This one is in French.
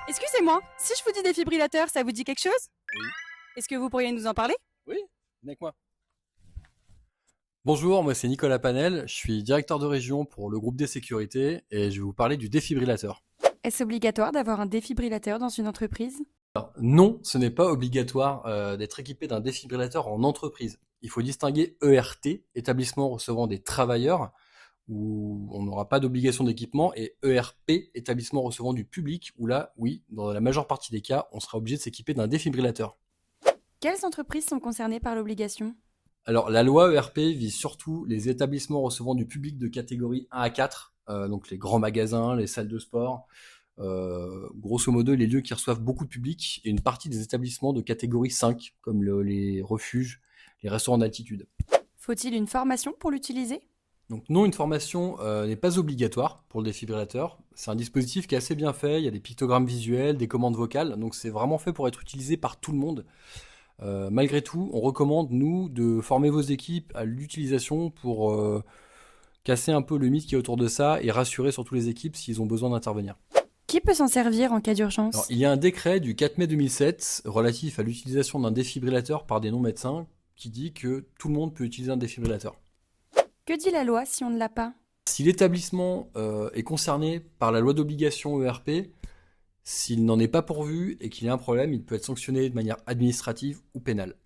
Excusez-moi, si je vous dis défibrillateur, ça vous dit quelque chose? Oui, Est-ce que vous pourriez nous en parler? oui, venez avec moi. Bonjour, moi c'est Nicolas Panel, je suis directeur de région pour le groupe des sécurités et je vais vous parler du défibrillateur. Est-ce obligatoire d'avoir un défibrillateur dans une entreprise? Non, ce n'est pas obligatoire d'être équipé d'un défibrillateur en entreprise. Il faut distinguer ERT, établissement recevant des travailleurs, où on n'aura pas d'obligation d'équipement, et ERP, établissement recevant du public, où là, oui, dans la majeure partie des cas, on sera obligé de s'équiper d'un défibrillateur. Quelles entreprises sont concernées par l'obligation? Alors, la loi ERP vise surtout les établissements recevant du public de catégorie 1 à 4, donc les grands magasins, les salles de sport, grosso modo les lieux qui reçoivent beaucoup de public, et une partie des établissements de catégorie 5, comme les refuges, les restaurants d'altitude. Faut-il une formation pour l'utiliser? Donc non, une formation n'est pas obligatoire pour le défibrillateur. C'est un dispositif qui est assez bien fait, il y a des pictogrammes visuels, des commandes vocales, donc c'est vraiment fait pour être utilisé par tout le monde. Malgré tout, on recommande, nous, de former vos équipes à l'utilisation pour casser un peu le mythe qui est autour de ça et rassurer surtout les équipes s'ils ont besoin d'intervenir. Qui peut s'en servir en cas Alors, d'urgence? il y a un décret du 4 mai 2007 relatif à l'utilisation d'un défibrillateur par des non-médecins qui dit que tout le monde peut utiliser un défibrillateur. Que dit la loi si on ne l'a pas? Si l'établissement est concerné par la loi d'obligation ERP, s'il n'en est pas pourvu et qu'il y a un problème, il peut être sanctionné de manière administrative ou pénale.